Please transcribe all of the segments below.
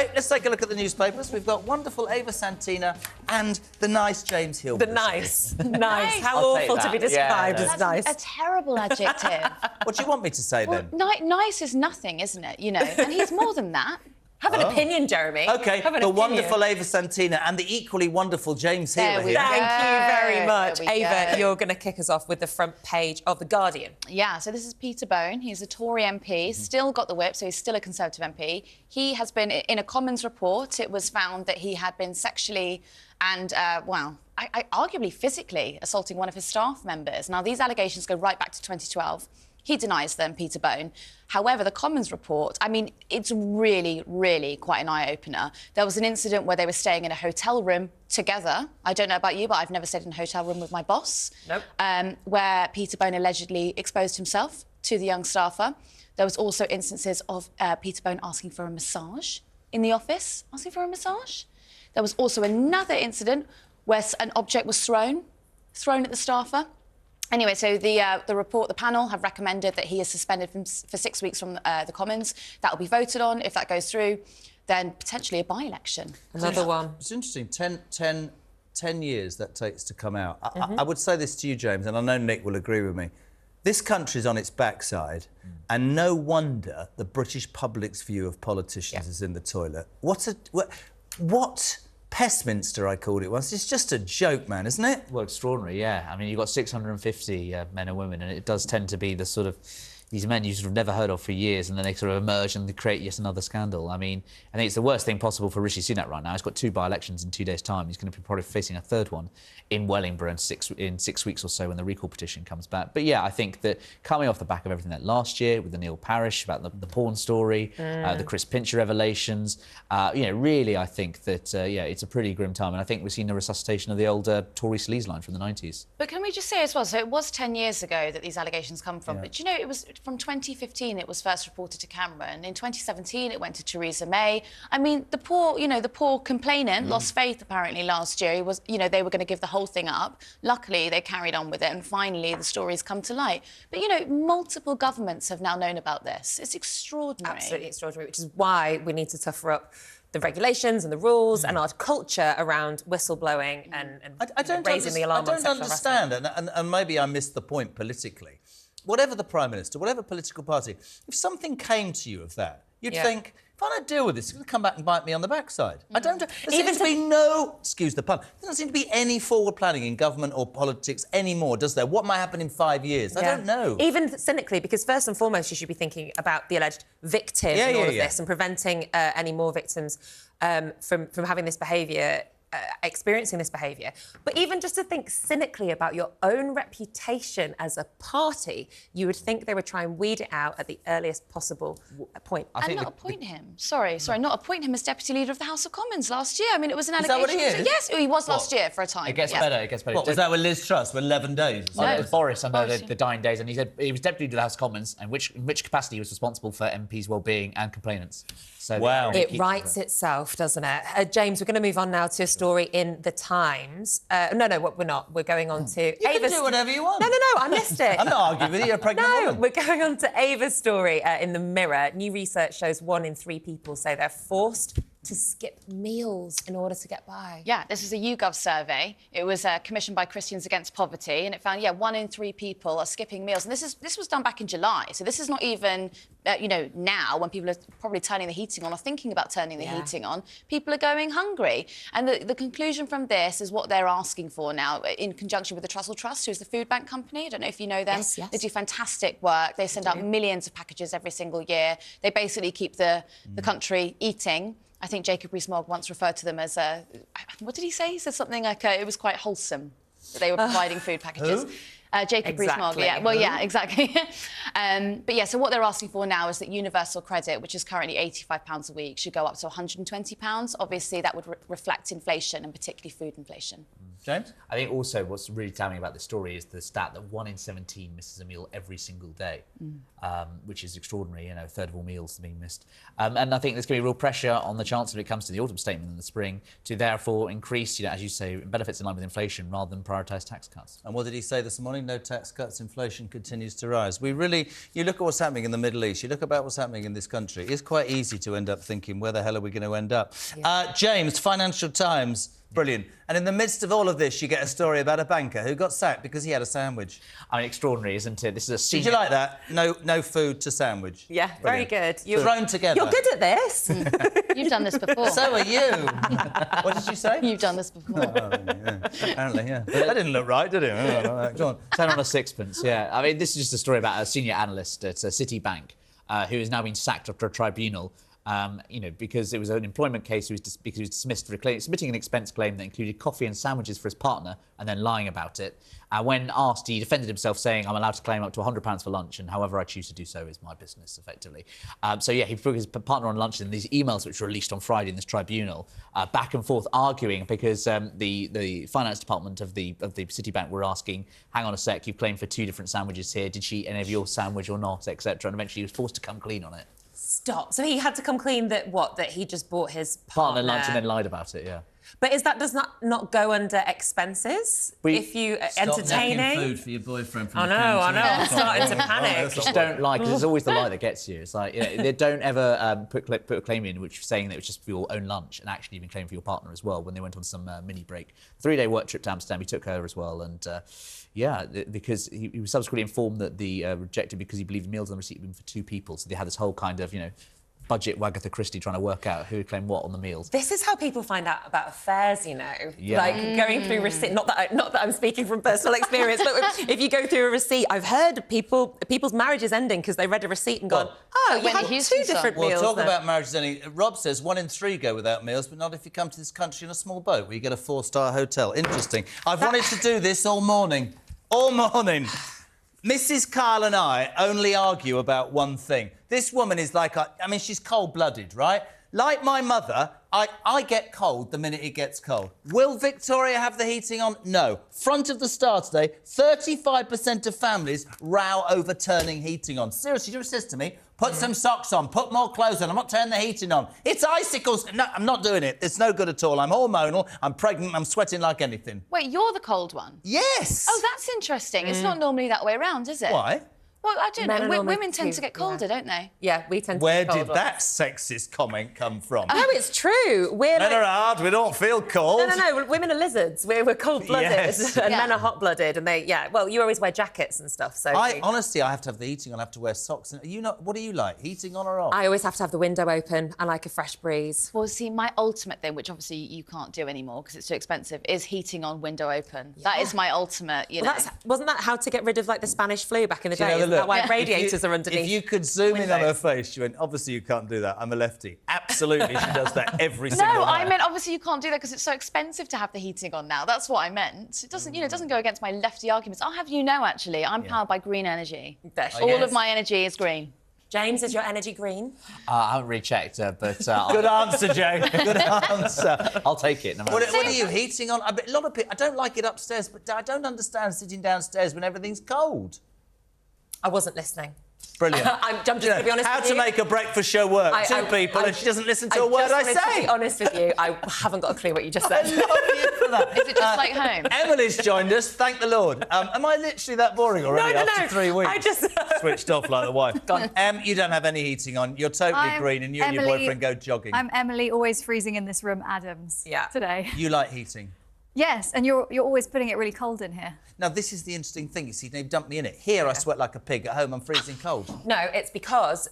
OK, let's take a look at the newspapers. We've got wonderful Ava Santina and the nice James Hill. The nice. Nice. How I'll take awful to that. be described as nice. A terrible adjective. What do you want me to say, then? Nice is nothing, isn't it? You know, and he's more than that. Have an opinion, Jeremy. OK, the wonderful Ava Santina and the equally wonderful James Hill here. Thank you very much. Ava, you're going to kick us off with the front page of The Guardian. Yeah, so this is Peter Bone. He's a Tory MP, still got the whip, so he's still a Conservative MP. He has been, in a Commons report, it was found that he had been sexually and, arguably physically assaulting one of his staff members. Now, these allegations go right back to 2012. He denies them, Peter Bone. However, the Commons report, I mean, it's really, really quite an eye-opener. There was an incident where they were staying in a hotel room together. I don't know about you, but I've never stayed in a hotel room with my boss. Nope. Where Peter Bone allegedly exposed himself to the young staffer. There was also instances of Peter Bone asking for a massage in the office. Asking for a massage. There was also another incident where an object was thrown at the staffer. Anyway, so the panel have recommended that he is suspended for 6 weeks from the Commons. That will be voted on. If that goes through, then potentially a by-election. Another one. It's interesting. 10 years that takes to come out. I would say this to you, James, and I know Nick will agree with me. This country's on its backside, and no wonder the British public's view of politicians is in the toilet. What Pestminster, I called it once. It's just a joke, man, isn't it? Well, extraordinary, yeah. I mean, you've got 650 men and women, and it does tend to be the sort of these men you sort of never heard of for years, and then they sort of emerge and they create yet another scandal. I mean, I think it's the worst thing possible for Rishi Sunak right now. He's got 2 by-elections in 2 days' time. He's going to be probably facing a third one in Wellingborough in 6 weeks or so when the recall petition comes back. But yeah, I think that coming off the back of everything that last year with the Neil Parish about the porn story, the Chris Pincher revelations, really, I think that it's a pretty grim time, and I think we've seen the resuscitation of the old Tory sleaze line from the 90s. But can we just say as well, so it was 10 years ago that these allegations come from, but you know, it was from 2015 it was first reported to Cameron. In 2017 it went to Theresa May. I mean, the poor complainant lost faith apparently last year. He was, they were going to give the whole thing up. Luckily, they carried on with it, and finally the story's come to light. But, multiple governments have now known about this. It's extraordinary. Absolutely extraordinary, which is why we need to tougher up the regulations and the rules and our culture around whistleblowing and raising the alarm on sexual harassment. I don't understand, and maybe I missed the point politically. Whatever the Prime Minister, whatever political party, if something came to you of that, you'd think, if I don't deal with this, it's going to come back and bite me on the backside. I don't... There seems to be no... Excuse the pun. There doesn't seem to be any forward planning in government or politics anymore, does there? What might happen in 5 years? I don't know. Even cynically, because first and foremost, you should be thinking about the alleged victim in all of this and preventing any more victims from having this behaviour, experiencing this behaviour. But even just to think cynically about your own reputation as a party, you would think they would try and weed it out at the earliest possible point. And not appoint him. Sorry, not appoint him as Deputy Leader of the House of Commons last year. I mean, it was an allegation. Is that what he is? Yes, he was last year for a time. It gets better, it gets better. What, was that with Liz Truss for 11 days? No, it was Boris under the dying days, and he said he was Deputy Leader of the House of Commons, and in which capacity he was responsible for MPs' well-being and complainants. So wow. It writes itself, doesn't it? James, we're going to move on now to a story in The Times. No, we're not. We're going on to You can do whatever you want. No, I missed it. I'm not arguing with you, you're a pregnant woman. We're going on to Ava's story in the Mirror. New research shows 1 in 3 people say they're forced to skip meals in order to get by. Yeah, this is a YouGov survey. It was commissioned by Christians Against Poverty, and it found, 1 in 3 people are skipping meals. And this was done back in July, so this is not even, now when people are probably turning the heating on or thinking about turning the heating on. People are going hungry. And the conclusion from this is what they're asking for now, in conjunction with the Trussell Trust, who's the food bank company. I don't know if you know them. Yes. They do fantastic work. They send out millions of packages every single year. They basically keep the country eating. I think Jacob Rees-Mogg once referred to them as what did he say? He said something like it was quite wholesome that they were providing food packages. Jacob Rees-Mogg, yeah. Well, yeah, exactly. But yeah, so what they're asking for now is that universal credit, which is currently £85 a week, should go up to £120. Obviously, that would reflect inflation, and particularly food inflation. James? I think also what's really damning about this story is the stat that 1 in 17 misses a meal every single day, which is extraordinary. A third of all meals are being missed. And I think there's going to be real pressure on the Chancellor when it comes to the autumn statement in the spring to therefore increase, as you say, benefits in line with inflation rather than prioritise tax cuts. And what did he say this morning? growing, no tax cuts, inflation continues to rise. You look at what's happening in the Middle East, you look about what's happening in this country, it's quite easy to end up thinking, where the hell are we going to end up? Yeah. James, Financial Times, brilliant. And in the midst of all of this, you get a story about a banker who got sacked because he had a sandwich. I mean, extraordinary, isn't it? This is a senior... Did you like that? No food to sandwich. Yeah, brilliant. Very good. You're thrown together. You're good at this. You've done this before. So are you. What did you say? You've done this before. Apparently, yeah. That didn't look right, did it? Go on. 10 on a sixpence, yeah. I mean, this is just a story about a senior analyst at Citibank who has now been sacked after a tribunal. Because it was an employment case, because he was dismissed for submitting an expense claim that included coffee and sandwiches for his partner and then lying about it. When asked, he defended himself, saying, I'm allowed to claim up to £100 for lunch, and however I choose to do so is my business, effectively. He took his partner on lunch, and these emails, which were released on Friday in this tribunal, back and forth arguing because the finance department of the Citibank were asking, hang on a sec, you've claimed for 2 different sandwiches here, did she eat any of your sandwich or not, etc. And eventually he was forced to come clean on it. Stop. So he had to come clean that he just bought his partner lunch and then lied about it, yeah. But does that not go under expenses? If you entertaining food for your boyfriend from I know. I'm starting to panic. Just don't lie, because it's always the lie that gets you. It's like, they don't ever put a claim in which saying that it was just for your own lunch, and actually even claim for your partner as well when they went on some mini break. 3-day work trip to Amsterdam, he took her as well, and because he was subsequently informed that the rejected because he believed meals on the receipt had been for 2 people. So they had this whole kind of, budget Wagatha Christie trying to work out who would claim what on the meals. This is how people find out about affairs, Yeah. Like going through receipt. Not that I'm speaking from personal experience, but if you go through a receipt, I've heard people's marriages ending because they read a receipt and gone, you had 2 different meals. We'll talk about marriages ending. Rob says 1 in 3 go without meals, but not if you come to this country in a small boat where you get a 4-star hotel. Interesting. I've wanted to do this all morning. All morning. Mrs. Kyle and I only argue about one thing. This woman is like, she's cold-blooded, right? Like my mother, I get cold the minute it gets cold. Will Victoria have the heating on? No. Front of the Star today, 35% of families row over turning heating on. Seriously, she just says to me, put some socks on, put more clothes on, I'm not turning the heating on. It's icicles. No, I'm not doing it. It's no good at all. I'm hormonal, I'm pregnant, I'm sweating like anything. Wait, you're the cold one? Yes. Oh, that's interesting. It's not normally that way around, is it? Why? Well, I don't know. Women tend to get colder, don't they? Yeah, we tend to Where get colder. did that sexist comment come from? No, it's true. Men are hard, we don't feel cold. No. Women are lizards. We're cold-blooded, yes. and men are hot-blooded, and well, you always wear jackets and stuff. So honestly, I have to have the heating on. I have to wear socks. What do you like? Heating on or off? I always have to have the window open. I like a fresh breeze. Well, see, my ultimate thing, which obviously you can't do anymore because it's too expensive, is heating on, window open. Yeah. That is my ultimate. Wasn't that how to get rid of the Spanish flu back in the day? Isn't that why radiators are underneath? If you could zoom in on her face, she went, obviously you can't do that. I'm a lefty. Absolutely, she does that every single night. No, I meant obviously you can't do that because it's so expensive to have the heating on now. That's what I meant. It doesn't, it doesn't go against my lefty arguments. I'll have you know, actually, I'm powered by green energy. All of my energy is green. James, is your energy green? I haven't really checked, but... Good answer, Jane. Good answer. I'll take it. No matter what are you, heating on? A lot of people... I don't like it upstairs, but I don't understand sitting downstairs when everything's cold. I wasn't listening. Brilliant. I'm just going to be honest with you. How to make a breakfast show work. 2 people and she doesn't listen to a word I say. To be honest with you, I haven't got a clue what you just said. I love you for that. Is it just like home? Emily's joined us, thank the Lord. Am I literally that boring already after 3 weeks? I just... Switched off like the wife. You don't have any heating on. You're totally green and you and your boyfriend go jogging. I'm Emily, always freezing in this room, Adams, today. You like heating? Yes, and you're always putting it really cold in here. Now, this is the interesting thing. You see, they've dumped me in it. Here, I sweat like a pig. At home, I'm freezing cold. No, it's because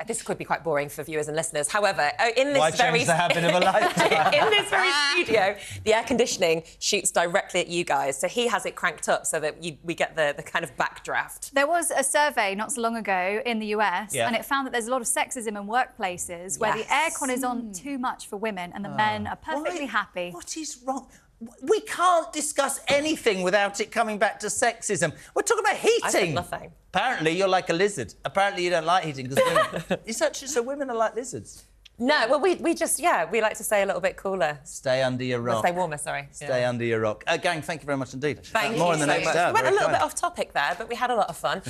this could be quite boring for viewers and listeners. However, in this Why change the habit of a lifetime? in this very studio, the air conditioning shoots directly at you guys. So he has it cranked up so that we get the kind of backdraft. There was a survey not so long ago in the US, and it found that there's a lot of sexism in workplaces where the aircon is on too much for women and the men are perfectly happy. What is wrong? We can't discuss anything without it coming back to sexism. We're talking about heating. I said nothing. Apparently, you're like a lizard. Apparently, you don't like heating because women... Is that true? So women are like lizards? No, well, we just, we like to stay a little bit cooler. Stay under your rock. Stay warmer, sorry. Stay under your rock. Gang, thank you very much indeed. Thank More you in the next hour. We went a little bit off topic there, but we had a lot of fun.